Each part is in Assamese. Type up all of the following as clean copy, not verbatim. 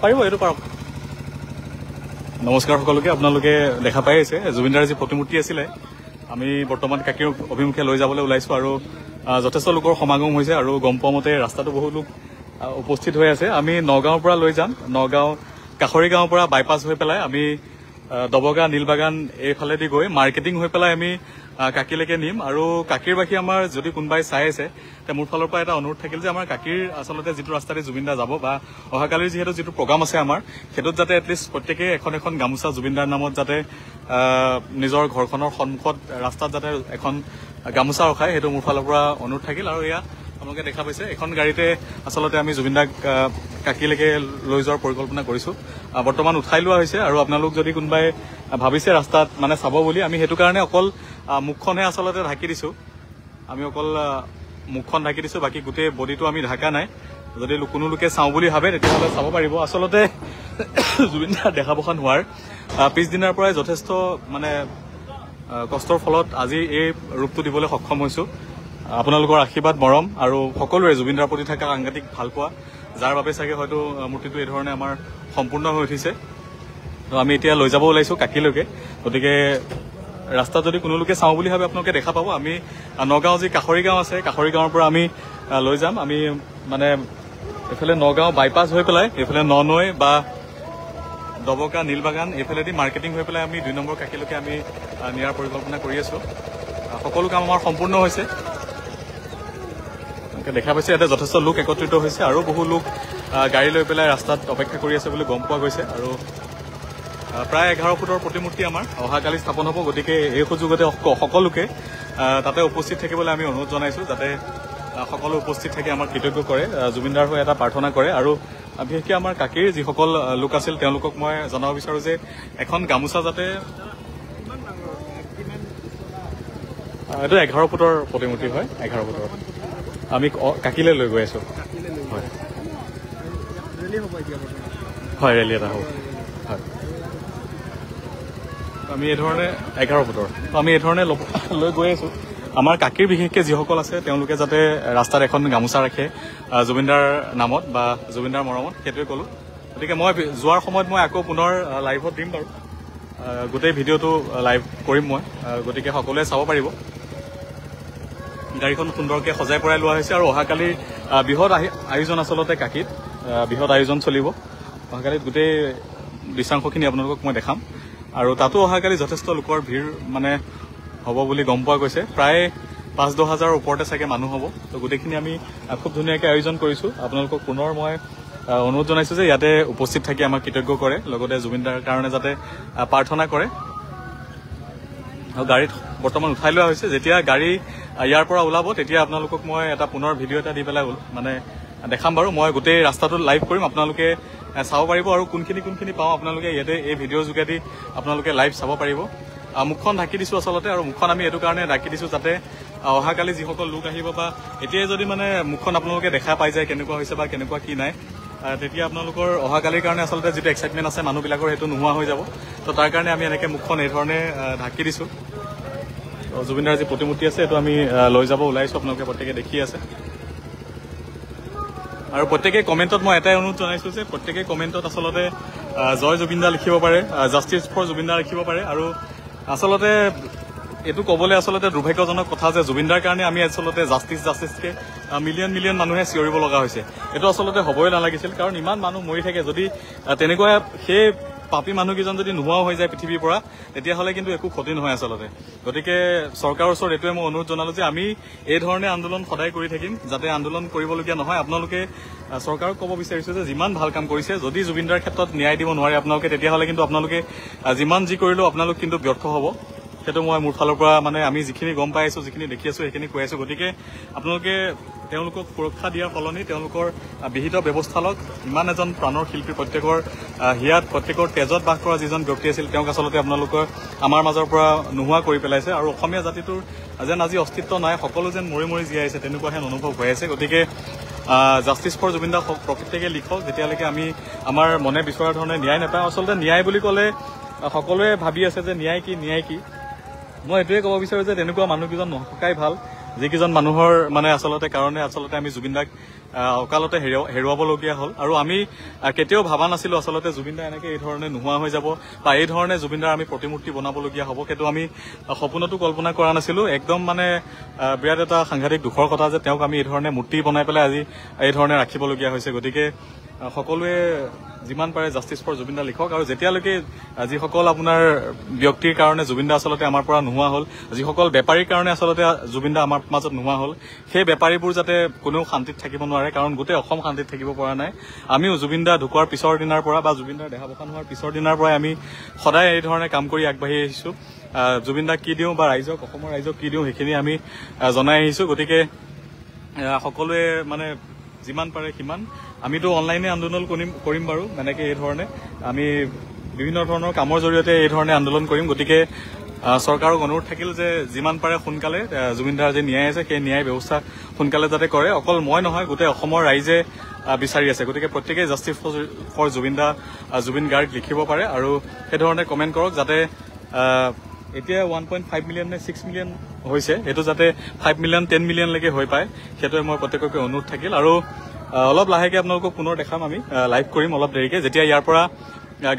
পাৰিব এইটো পাৰক নমস্কাৰ সকলোকে আপোনালোকে দেখা পাই আছে জুবিনদাৰ যি প্ৰতিমূৰ্তি আছিলে আমি বৰ্তমান কাকিৰ অভিমুখে লৈ যাবলৈ ওলাইছো আৰু যথেষ্ট লোকৰ সমাগম হৈছে আৰু গম পোৱা মতে ৰাস্তাটো বহু লোক উপস্থিত হৈ আছে আমি নগাঁৱৰ পৰা লৈ যাম নগাঁও কাখৰি গাঁৱৰ পৰা বাইপাছ হৈ পেলাই আমি দবগা নীলবাগান এইফালেদি গৈ মাৰ্কেটিং হৈ পেলাই আমি কাকিলৈকে নিম আৰু কাকিৰ বাকী আমাৰ যদি কোনোবাই চাই আছে মোৰ ফালৰ পৰা এটা অনুৰোধ থাকিল যে আমাৰ কাকিৰ আচলতে যিটো ৰাস্তাৰে জুবিনদা যাব বা অহাকালিৰ যিহেতু যিটো প্ৰগ্ৰাম আছে আমাৰ সেইটোত যাতে এটলিষ্ট প্ৰত্যেকেই এখন এখন গামোচা জুবিনদাৰ নামত যাতে নিজৰ ঘৰখনৰ সন্মুখত ৰাস্তাত যাতে এখন গামোচা ৰখায় সেইটো মোৰ ফালৰ পৰা অনুৰোধ থাকিল আৰু এয়া আপোনালোকে দেখা পাইছে এখন গাড়ীতে আচলতে আমি জুবিনদাক কাকিলৈকে লৈ যোৱাৰ পৰিকল্পনা কৰিছো বৰ্তমান উঠাই লোৱা হৈছে আৰু আপোনালোক যদি কোনোবাই ভাবিছে ৰাস্তাত মানে চাব বুলি আমি সেইটো কাৰণে অকল মুখখনহে আচলতে ঢাকি দিছো আমি অকল মুখখন ঢাকি দিছো বাকী গোটেই বডিটো আমি ঢাকা নাই যদি কোনো লোকে চাওঁ বুলি ভাবে তেতিয়াহ'লে চাব পাৰিব আচলতে জুবিনদাৰ দেখা পোষা হোৱাৰ পিছদিনাৰ পৰাই যথেষ্ট মানে কষ্টৰ ফলত আজি এই ৰূপটো দিবলৈ সক্ষম হৈছো আপোনালোকৰ আশীৰ্বাদ মৰম আৰু সকলোৰে জুবিনদাৰ প্ৰতি থকা সাংঘাতিক ভাল পোৱা যাৰ বাবে চাগে হয়তো মূৰ্তিটো এই ধৰণে আমাৰ সম্পূৰ্ণ হৈ উঠিছে তো আমি এতিয়া লৈ যাব ওলাইছো কাকিলৈকে গতিকে ৰাস্তাত যদি কোনো লোকে চাওঁ বুলি ভাবে আপোনালোকে দেখা পাব আমি নগাঁও যি কাখৰি গাঁও আছে কাখৰি গাঁৱৰ পৰা আমি লৈ যাম আমি মানে এইফালে নগাঁও বাইপাছ হৈ পেলাই এইফালে ননৈ বা দবকা নীলবাগান এইফালেদি মাৰ্কেটিং হৈ পেলাই আমি 2 নম্বৰ কাকিলৈকে আমি নিয়াৰ পৰিকল্পনা কৰি আছো সকলো কাম আমাৰ সম্পূৰ্ণ হৈছে দেখা পাইছে ইয়াতে যথেষ্ট লোক একত্ৰিত হৈছে আৰু বহু লোক গাড়ী লৈ পেলাই ৰাস্তাত অপেক্ষা কৰি আছে বুলি গম পোৱা গৈছে আৰু প্ৰায় 11 ফুটৰ প্ৰতিমূৰ্তি আমাৰ অহাকালি স্থাপন হ'ব গতিকে এই সুযোগতে সকলোকে তাতে উপস্থিত থাকিবলৈ আমি অনুৰোধ জনাইছো যাতে সকলো উপস্থিত থাকি আমাৰ কৃতজ্ঞ কৰে জুবিনদাৰ হৈ এটা প্ৰাৰ্থনা কৰে আৰু বিশেষকৈ আমাৰ কাকিৰ যিসকল লোক আছিল তেওঁলোকক মই জনাব বিচাৰো যে এখন গামোচা যাতে এইটো 11 ফুটৰ প্ৰতিমূৰ্তি হয় 11 ফুটৰ আমি কাকিলৈ লৈ গৈ আছো হয় ৰেলী এটা হ'ব হয় আমি এই ধৰণে 11 ফুটৰ আমি এই ধৰণে লৈ গৈ আছো আমাৰ কাকিৰ বিশেষকৈ যিসকল আছে তেওঁলোকে যাতে ৰাস্তাত এখন গামোচা ৰাখে জুবিনদাৰ নামত বা জুবিনদাৰ মৰমত সেইটোৱে ক'লো গতিকে মই যোৱাৰ সময়ত মই আকৌ পুনৰ লাইভত দিম বাৰু গোটেই ভিডিঅ'টো লাইভ কৰিম মই গতিকে সকলোৱে চাব পাৰিব গাড়ীখন সুন্দৰকৈ সজাই পৰাই লোৱা হৈছে আৰু অহাকালিৰ বৃহৎ আয়োজন আচলতে কাকিত বৃহৎ আয়োজন চলিব অহাকালিত গোটেই দৃশ্যাংশখিনি আপোনালোকক মই দেখাম আৰু তাতো অহাকালি যথেষ্ট লোকৰ ভিৰ মানে হ'ব বুলি গম পোৱা গৈছে প্ৰায় 5-10 হাজাৰৰ ওপৰতে চাগে মানুহ হ'ব তো গোটেইখিনি আমি খুব ধুনীয়াকৈ আয়োজন কৰিছোঁ আপোনালোকক পুনৰ মই অনুৰোধ জনাইছোঁ যে ইয়াতে উপস্থিত থাকি আমাক কৃতজ্ঞ কৰে লগতে জুবিনদাৰ কাৰণে যাতে প্ৰাৰ্থনা কৰে আৰু গাড়ীত বৰ্তমান উঠাই লোৱা হৈছে যেতিয়া গাড়ী ইয়াৰ পৰা ওলাব তেতিয়া আপোনালোকক মই এটা পুনৰ ভিডিঅ' এটা দি পেলাই মানে দেখাম বাৰু মই গোটেই ৰাস্তাটো লাইভ কৰিম আপোনালোকে চাব পাৰিব আৰু কোনখিনি পাওঁ আপোনালোকে ইয়াতে এই ভিডিঅ'ৰ যোগেদি আপোনালোকে লাইভ চাব পাৰিব মুখখন ঢাকি দিছোঁ আচলতে আৰু মুখখন আমি এইটো কাৰণে ঢাকি দিছোঁ যাতে অহাকালি যিসকল লোক আহিব বা এতিয়াই যদি মানে মুখখন আপোনালোকে দেখা পাই যায় কেনেকুৱা হৈছে বা কেনেকুৱা কি নাই তেতিয়া আপোনালোকৰ অহাকালিৰ কাৰণে আচলতে যিটো এক্সাইটমেণ্ট আছে মানুহবিলাকৰ সেইটো নোহোৱা হৈ যাব তো তাৰ কাৰণে আমি এনেকৈ মুখখন এই ধৰণে ঢাকি দিছোঁ জুবিনদাৰ যি প্ৰতিমূৰ্তি আছে এইটো আমি লৈ যাব ওলাইছোঁ আপোনালোকে প্ৰত্যেকে দেখি আছে আৰু প্ৰত্যেকে কমেণ্টত মই এটাই অনুৰোধ জনাইছোঁ যে প্ৰত্যেকে কমেণ্টত আচলতে জয় জুবিনদা লিখিব পাৰে জাষ্টিছ ফৰ জুবিনদা লিখিব পাৰে আৰু আচলতে এইটো ক'বলৈ আচলতে দুৰ্ভাগ্যজনক কথা যে জুবিনদাৰ কাৰণে আমি আচলতে জাষ্টিছকে মিলিয়ন মানুহে চিঞৰিব লগা হৈছে এইটো আচলতে হ'বই নালাগিছিল কাৰণ ইমান মানুহ মৰি থাকে যদি তেনেকুৱা সেই পাপী মানুহকেইজন যদি নোহোৱাও হৈ যায় পৃথিৱীৰ পৰা তেতিয়াহ'লে কিন্তু একো ক্ষতি নহয় আচলতে গতিকে চৰকাৰৰ ওচৰত এইটোৱে মই অনুৰোধ জনালোঁ যে আমি এই ধৰণে আন্দোলন সদায় কৰি থাকিম যাতে আন্দোলন কৰিবলগীয়া নহয় আপোনালোকে চৰকাৰক ক'ব বিচাৰিছোঁ যে যিমান ভাল কাম কৰিছে যদি জুবিনদাৰ ক্ষেত্ৰত ন্যায় দিব নোৱাৰে আপোনালোকে তেতিয়াহ'লে কিন্তু আপোনালোকে যিমান যি কৰিলেও আপোনালোক কিন্তু ব্যৰ্থ হ'ব সেইটো মই মোৰ ফালৰ পৰা মানে আমি যিখিনি গম পাই আছোঁ যিখিনি দেখি আছোঁ সেইখিনি কৈ আছোঁ গতিকে আপোনালোকে তেওঁলোকক সুৰক্ষা দিয়াৰ সলনি তেওঁলোকৰ বিহিত ব্যৱস্থা লওক ইমান এজন প্ৰাণৰ শিল্পী প্ৰত্যেকৰ হিয়াত প্ৰত্যেকৰ তেজত বাস কৰা যিজন ব্যক্তি আছিল তেওঁক আচলতে আপোনালোকৰ আমাৰ মাজৰ পৰা নোহোৱা কৰি পেলাইছে আৰু অসমীয়া জাতিটোৰ যেন আজি অস্তিত্ব নাই সকলো যেন মৰি জীয়াই আছে তেনেকুৱা হেন অনুভৱ হৈ আছে গতিকে জাষ্টিছ ফৰ জুবিনদা প্ৰত্যেকে লিখক যেতিয়ালৈকে আমি আমাৰ মনে বিচৰা ধৰণে ন্যায় নাপাওঁ আচলতে ন্যায় বুলি ক'লে সকলোৱে ভাবি আছে যে ন্যায় কি মই এইটোৱে ক'ব বিচাৰোঁ যে তেনেকুৱা মানুহকেইজন নথকাই ভাল যিকেইজন মানুহৰ মানে আচলতে কাৰণে আচলতে আমি জুবিনদাক অকালতে হেৰুৱাবলগীয়া হ'ল আৰু আমি কেতিয়াও ভাবা নাছিলো আচলতে জুবিন দা এনেকে এই ধৰণে নোহোৱা হৈ যাব বা এই ধৰণে জুবিন দাৰ আমি প্ৰতিমূৰ্তি বনাবলগীয়া হ'ব সেইটো আমি সপোনতো কল্পনা কৰা নাছিলো একদম মানে বিৰাট এটা সাংঘাতিক দুখৰ কথা যে তেওঁক আমি এই ধৰণে মূৰ্তি বনাই পেলাই আজি এই ধৰণে ৰাখিবলগীয়া হৈছে গতিকে সকলোৱে যিমান পাৰে জাষ্টিছ ফৰ জুবিন দা লিখক আৰু যেতিয়ালৈকে যিসকল আপোনাৰ ব্যক্তিৰ কাৰণে জুবিন দা আচলতে আমাৰ পৰা নোহোৱা হ'ল যিসকল বেপাৰীৰ কাৰণে আচলতে জুবিন দা আমাৰ মাজত নোহোৱা হ'ল সেই বেপাৰীবোৰ যাতে কোনেও শান্তিত থাকিব নোৱাৰে কাৰণ গোটেই অসম শান্তিত থাকিব পৰা নাই আমিও জুবিন দা ঢুকোৱাৰ পিছৰ দিনাৰ পৰা বা জুবিন দাৰ দেহাৱসান হোৱাৰ পিছৰ দিনাৰ পৰাই আমি সদায় এই ধৰণে কাম কৰি আগবাঢ়ি আহিছো জুবিন দাক কি দিওঁ বা ৰাইজক অসমৰ ৰাইজক কি দিওঁ সেইখিনি আমি জনাই আহিছো গতিকে সকলোৱে মানে যিমান পাৰে সিমান আমিতো অনলাইনে আন্দোলন কৰিম বাৰু এনেকে এই ধৰণে আমি বিভিন্ন ধৰণৰ কামৰ জৰিয়তে এই ধৰণে আন্দোলন কৰিম গতিকে চৰকাৰক অনুৰোধ থাকিল যে যিমান পাৰে সোনকালে জুবিন দাৰ যে ন্যায় আছে সেই ন্যায় ব্যৱস্থা সোনকালে যাতে কৰে অকল মই নহয় গোটেই অসমৰ ৰাইজে বিচাৰি আছে গতিকে প্ৰত্যেকেই জাষ্টিছ ফৰ জুবিন দা জুবিন গাৰ্গ লিখিব পাৰে আৰু সেই ধৰণে কমেণ্ট কৰক যাতে এতিয়া 1.5 মিলিয়ন নে 6 মিলিয়ন হৈছে এইটো যাতে 5 মিলিয়ন 10 মিলিয়নলৈকে হৈ পায় সেইটোৱে মই প্ৰত্যেককে অনুৰোধ থাকিল আৰু অলপ লাহেকে আপোনালোকক পুনৰ দেখাম আমি লাইভ কৰিম অলপ দেৰিকে যেতিয়া ইয়াৰ পৰা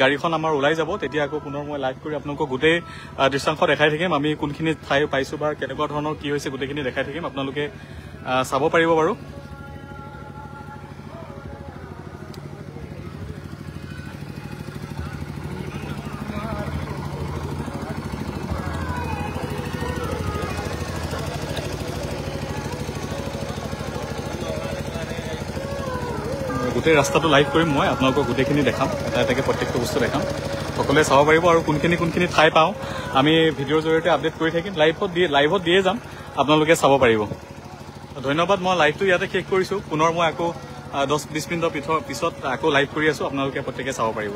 গাড়ীখন আমাৰ ওলাই যাব তেতিয়া আকৌ পুনৰ মই লাইভ কৰি আপোনালোকক গোটেই দৃশ্যাংশ দেখাই থাকিম আমি কোনখিনি ঠাই পাইছো বা কেনেকুৱা ধৰণৰ কি হৈছে গোটেইখিনি দেখাই থাকিম আপোনালোকে চাব পাৰিব বাৰু গোটেই ৰাস্তাটো লাইভ কৰিম মই আপোনালোকক গোটেইখিনি দেখাম এটা এটাকে প্ৰত্যেকটো বস্তু দেখাম সকলোৱে চাব পাৰিব আৰু কোনখিনি ঠাই পাওঁ আমি ভিডিঅ'ৰ জৰিয়তে আপডেট কৰি থাকিম লাইভত দিয়ে যাম আপোনালোকে চাব পাৰিব ধন্যবাদ মই লাইভটো ইয়াতে শেষ কৰিছো পুনৰ মই আকৌ 10-20 মিনিটৰ পিছত আকৌ লাইভ কৰি আছো আপোনালোকে প্ৰত্যেকে চাব পাৰিব